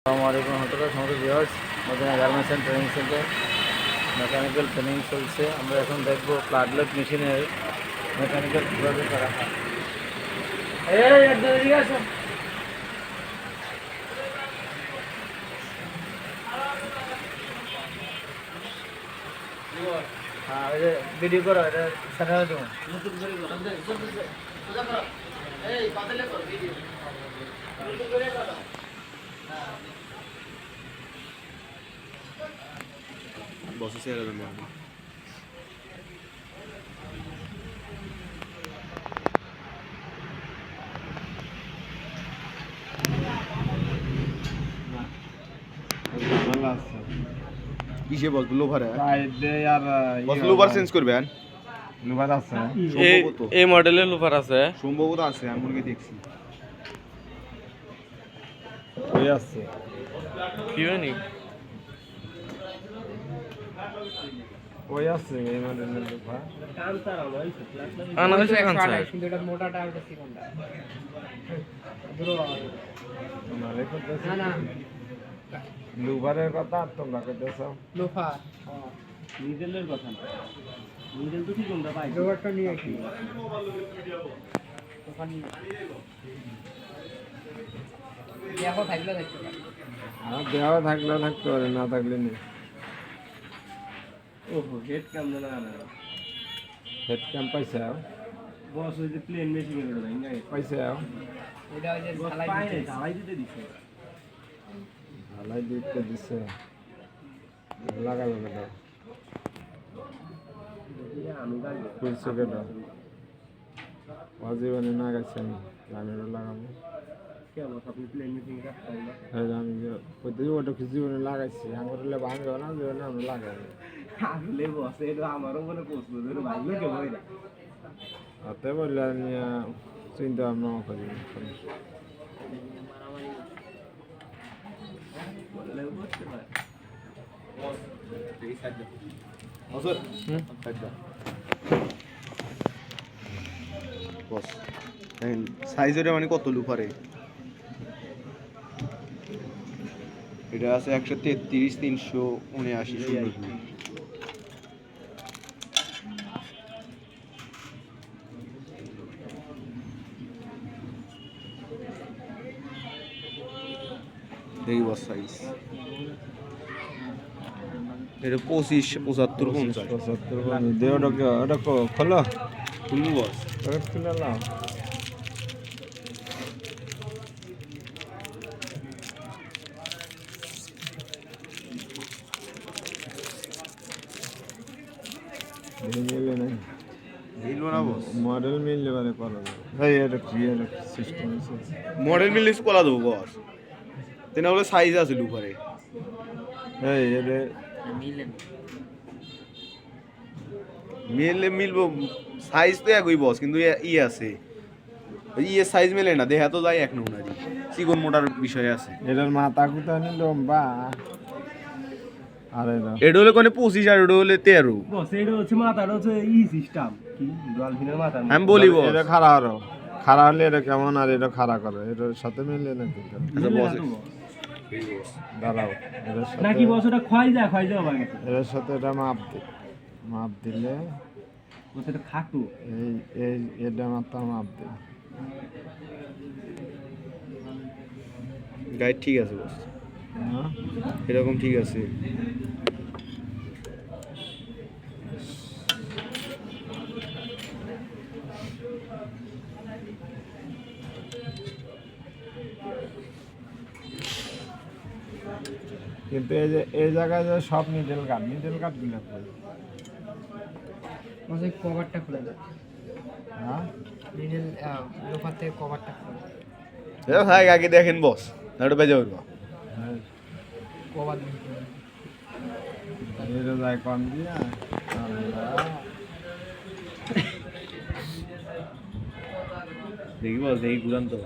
আসসালামাইকুম রহমতুল্লাহ সমস্ত viewers Madina garments and training centre mechanical training চলছে। আমরা এখন দেখবো প্লাডলক মেশিনের মেকানিক্যাল কীভাবে করা হয়। হ্যাঁ ওই যে ভিডিও করো, এটা চ্যানেলে দেবো। বসে চেয়ারে দেন কিসে বল লোভারে বস লোভার চেঞ্জ করবেন। লোভার আছে, এই মডেলের লোফার আছে, সম্ভবত আছে, আমি মনে দেখছি ওই আছে কি জানি ওই আছে এই মডেলের লোভার। আনারসে কাঁচা কিন্তু এটা মোটাটা ওটা চিকনটা না না লোভারের কথা আর তোমরা কইতেছ লোফার নিডেলের কথা না। নিডেল তো ঠিক তোমরা পাই, লোফারটা নিয়ে আসি ওখানে দেখো থাকলে দেখতে পারি। আর দেওয়া থাকলে থাকতে পারে, না থাকলে নেই। ওহো হেড ক্যাম না না হেড ক্যাম্প পাইছে বস ওই যে প্লেন মেশিন এর নাই না পাইছে ওইটা ওই যে ঢালাই পায় দিতে ঢালাই দিতে দিছে ঢালাই দিতে দিছে, লাগাবে কেটা আমি গাড়ি খুলছে কেটা অজীবনে না গেছে। আমি লাগাবো কে বস আপনি প্লেন মেশিন রাখতে না হ্যাঁ আমি প্রতি ওটা জীবনে লাগাইছি, আমার ভাঙবে না জীবনে আমি লাগাই। আসলে বস এটা আমারও মনে প্রশ্ন ধরে ভাঙলো কে ভয় না হাতে বললে নিয়ে চিন্তা ভাবনা করি। বললে বুঝতে পারে বস সাইজের মানে কত লুফারে এটা আছে 133 379 02। দেখি বস সাইজ এটা 25 75 50 75 দে ওটা খোলো খুলবো বস। ওটা খুলে নাও। মিলবে না, মিলবো না বস, মডেল মিললে পারে করা যাবে। ভাই এটা কি এটা সিস্টেম আছে? মডেল মিললে কলা দেবো বস, তেনা বলে সাইজ আছে লুফারে। এই এটা মিললে মিলবো, সাইজ তো একই বস, কিন্তু আছে ইয়ে সাইজ মেলে না, দেখা তো যায় এক নমুনারি, চিকন মোটার বিষয় আছে। এটার মাথা কুতা নি লম্বা, আর এটা হলে কোনে 25 আর এটা হলে 13। বস এটা হচ্ছে মাথাটা হচ্ছে সিস্টেম কি ডলফিনের মাথা আমি বলি বস, এটা খাড়া হলে এটা কেমন, আর এটা খাড়া করে এটার সাথে মিললে না কিন্তু। আচ্ছা বস দাঁড়াও, এটার সাথে নাকি বস ওটা ক্ষয় যায় আবার গেছে এটার সাথে এটা মাপ দিলে বস এটা খাটু এই এটা মাথা মাপ দিলে গাইড ঠিক আছে বস, হ্যাঁ? এরকম ঠিক আছে। কিন্তু এই জায়গায় যে সব নিডেল কাট গুলো ওই কভারটা খুলে দাও, হ্যাঁ নিডেল লোফার থেকে কভারটা খুলে দাও। এটা ভাই আগে দেখেন বস, না ওটা বেজে উঠবো। কভার এটা যায় কম দিয়া দেখি বস, দেখি ঘুরান তো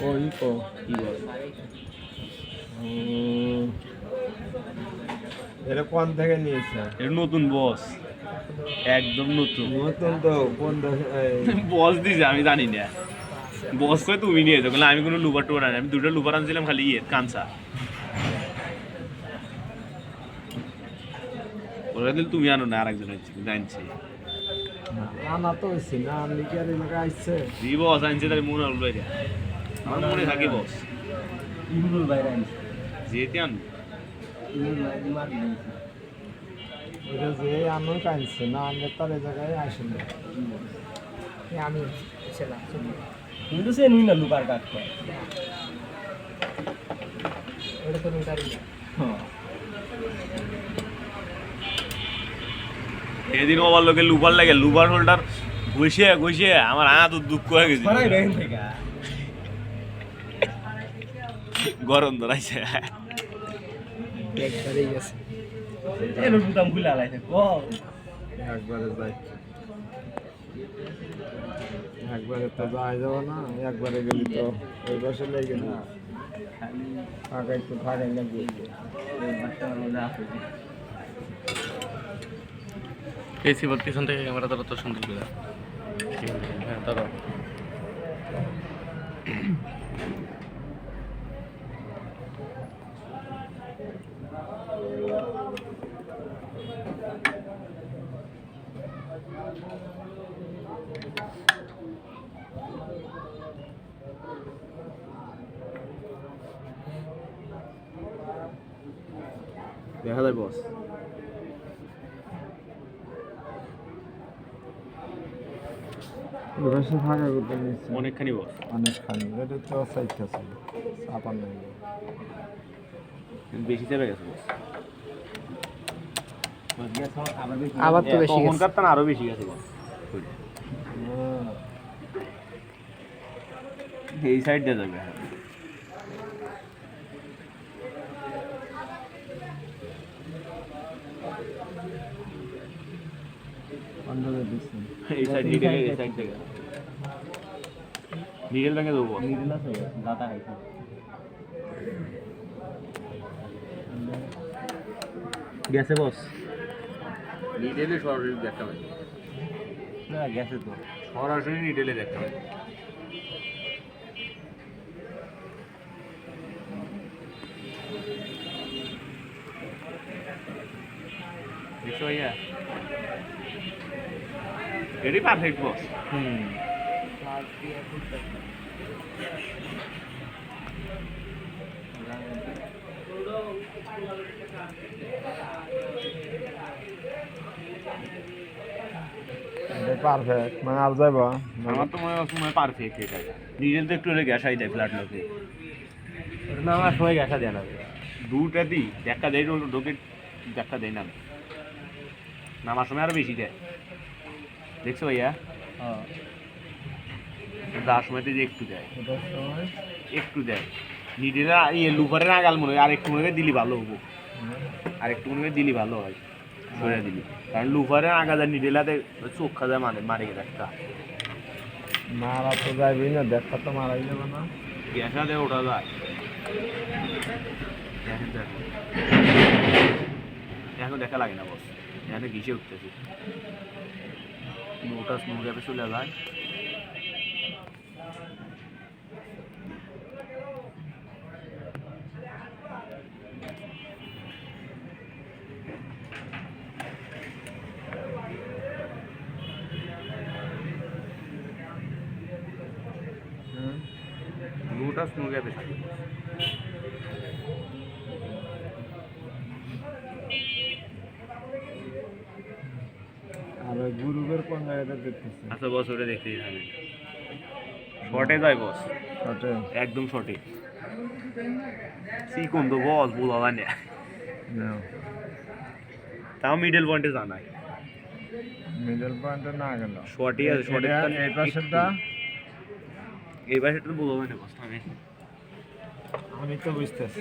ওই তো কি বস। এটা কোন থেকে নিয়েছে? এটা নতুন বস, একদম নতুন নতুন তো কোন বস দিছে আমি জানি না। বস কই তুমি নিয়ে যাও, বলে আমি কোনো লুবার টুবার আনি, আমি দুটো লুবার আনছিলাম খালি কাঁচা। বলে দিল তুমি আনো না, আরেকজন আনছে। আনা তো হয়েছে না, আপনি কি আর এলাকা আসছে? জি বস আনছে, তাহলে মনে হলো এটা আমার মনে থাকে বস ইমরুল ভাই আনছে, যেতে আনবো। ইমরুল ভাই মারি দিয়েছে। এটা যে আনো কাঁদছে না, আনলে তার এই জায়গায় আসেন না। আমি ছিলাম কিন্তু সে নুই না লুকার কাটতে। ওটা তো লুটারি না। সেদিন আমার লোকে লুবার লাগে, লুবার হোল্ডার ঘষে ঘষে আমার হাত দুঃখ হয়ে গেছে, সরাই বেন থেকে গরম ধরাইছে। একবারেই গেছে। এর বুতাম খুলে আলাইছে ক একবারে যাই, একবারে তো যাওয়া যাবো না, একবারে গেলি তো ওই বসে লেগে না, ফাঁকা একটু ফাঁকাই লাগবে। এই সিবর পিছন থেকে ক্যামেরা ধরো তো সুন্দর করে। হ্যাঁ ধরো। দেখা যায় বস। ওই বসে ফাঁকা করতে নিচ্ছে অনেকখানি বস, অনেকখানি, এটা তো চাইতে ছিল চাপার নেই। বেশি চেপে গেছে বস। আবার তো বেশি গেছে। তখনকার তা আরো বেশি গেছে বস। এই সাইড দিয়ে যাবে। অন্ধকার দিচ্ছে এই সাইড নিডেল, এই সাইড থেকে নিডেল ভেঙে দেবো। নিদিল আছে দাদা খাইছে গেছে বস, নিডেলে সরাসরি দেখা হয়, না গেছে তো সরাসরি নিডেলে দেখা হয়। দেখছো ভাইয়া, এটি পারফেক্ট বস। পারফেক্ট, মানে আর যাইব আমার তো মনে হয় পারফেক্ট এটা। নিডেল তো একটু হলে গ্যাসাই দেয় ফ্ল্যাট লোকে, না আমার সময় গেছা দেয় না দুটা দিই দেখা দেয়, ঢোকে দেখা দেয় না, নামার সময় আরো বেশি দেয়। দেখছো ভাইয়া, যাওয়ার সময় তো যে একটু দেয়, একটু দেয়। নিডেলে ইয়ে লুফারের আগাল মনে হয় আর একটু মনে হয় দিলি ভালো হবো, আর একটু মনে হয় দিলি ভালো হয়, সরে দিলি। কারণ লুফারের আগা যায় নিডেলাতে চোখ খাজা মারে গেলে একটা মারা তো যাইবই না, দেখা তো মারাই যাবে না। গ্যাসা দিয়ে ওঠা যায়। এখন দেখা লাগে না বস, এখানে ঘিসে উঠতেছে, ওটা স্নো গ্যাপে চলে যায়। দুটা স্নো গ্যাপে থাকে। আর ওই গ্রুপের কোন জায়গাটা দেখতেছে? আচ্ছা বস, ওটা দেখতেই থাকবে, শর্টে যায় বস, ওটা একদম শর্টে। চিকন তো বস, বোঝা যায় না, তাও মিডল পয়েন্টে জানাই। মিডল পয়েন্টে না গেল, শর্টই আছে, শর্টে এই পাশেরটা এই পাশেরটা তো বোঝা যায় না বস। আমি তো বুঝতেছি,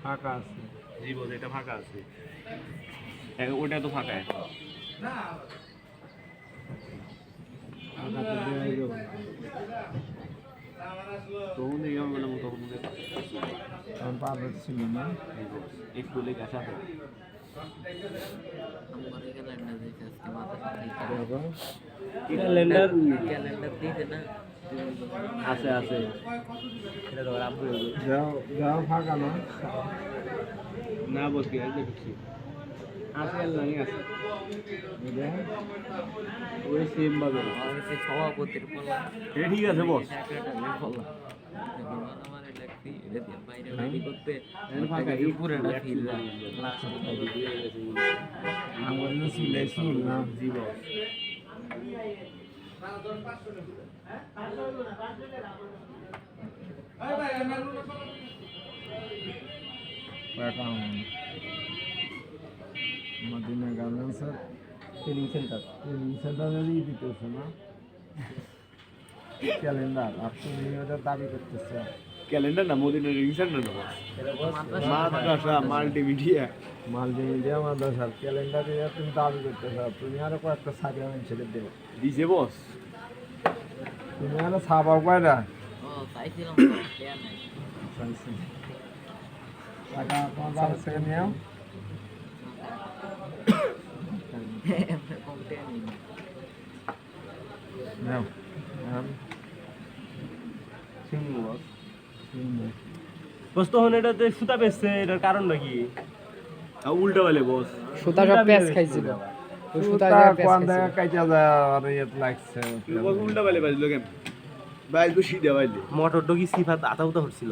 ফাঁকা আছে। জি বস, এটা ফাঁকা আছে, ওটা তো ফাঁকা আছে। ফাঁকা তো দেওয়াই যাবে না। তখন দেখি আমি বললাম তখন তখন পারফেক্ট ছিল না। একটু লেগে আসা ক্যালেন্ডার ক্যালেন্ডার দিতে না আছে আছে এটা তো আব্বু যাও ফাঁকা না না বসে আছে কিছু আছে নাই আছে ওই সেম ভাবে আমি সে সভাপতির বললাম এটা ঠিক আছে বস সেক্রেটারি বললাম আমার লাগছি এটা দিয়ে বাইরে বাইরে করতে ফাঁকা এই পুরোটা ফিল লাস্ট আমার না সিলাই শুন না জি বস মদিনা গার্মেন্টসের ট্রেনিং সেন্টার ট্রেনিং সেন্টারেরই দিতেছে না ক্যালেন্ডার আপনি ওটা দাবি করতেছে ক্যালেন্ডার না মদিনা রিং সেন্টার না মাদ্রাসা মাল্টিমিডিয়া মাল্টিমিডিয়া মাদ্রাসার ক্যালেন্ডার দিয়ে তুমি দাবি করতেছ তুমি আরো কয়েকটা সার্টিফিকেট ছেড়ে দেবো দিছে বস তুমি আরো ছাপাও কয়টা ও চাইছিলাম দেয়া নাই টাকা তোমার বাবার থেকে নিও কম দেয়া নেই নাও বস তখন এটাতে সুতা বেচছে এটার কারণ নাকি উল্টা বলে বস সুতা সব পেঁয়াজ খাইছিল ওই সুতা সুতা সব কোন পেঁয়াজ জায়গা কাইটা যায় আর ইয়ে লাগছে বস উল্টা বলে বাজলো কেন বাইল তো সিধা বাইলে মোটর ডগি সিফাত আতা উতা হচ্ছিল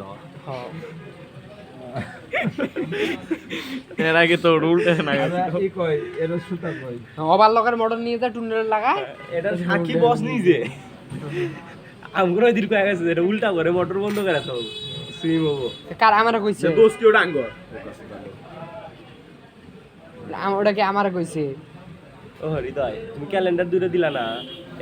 এর আগে তো উল্টে না কি কই এর সুতা কই ওভার লকের মোটর নিয়ে যা টুনেলে লাগায় এটা সাক্ষী বস নিজে আমগুলো দীর্ঘ হয়ে গেছে এটা উল্টা করে মোটর বন্ধ করে তো সুইম হবো কার আমারে কইছে দোস্ত ওটা আঙ্গর ওটাকে আমারে কইছে ও হৃদয় তুমি ক্যালেন্ডার দুটো দিলা না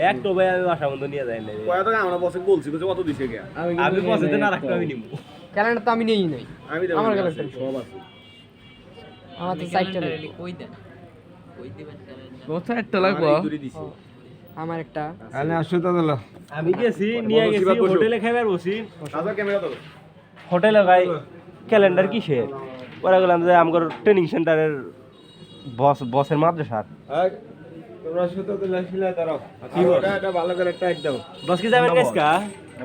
এক তো ভাই আমি বাসা বন্ধ নিয়ে যাই না কয়া টাকা আমরা বসে বলছি যে কত দিছে কে আমি পছন্দ না রাখতে আমি নিবো ক্যালেন্ডার তো আমি নেই নাই আমি দেব আমার না, calendar সব আছে আমার তো সাইটটা কই দেন কই দিবেন কত একটা লাগবো আমার এই দূরে দিছি আমার একটা আলে সুতা দিল আমি গেছি নিয়ে গেছি বসিবা, বসো। হোটেলে খাইবার বসি দাদা ক্যামেরা দাও হোটেলে ভাই ক্যালেন্ডার কিসের ওরা গেলাম যে আমার ট্রেনিং সেন্টারের বসের মাদ্রাসার এই তোমরা সুতা দিলে সিলাই দাও কি বল? এটা ভালো করে টাইট দাও বস কি যাবেন গেছকা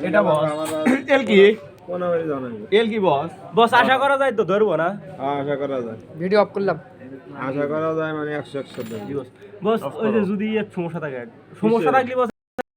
এটা বস এল কি কোন হবে জানেন এল কি বস বস আশা করা যায় তো ধরবো না আশা করা যায় ভিডিও অফ করলাম আশা করা যায় মানে 100 100 বস ওই যে যদি সমস্যা থাকে সমস্যা থাকলে বস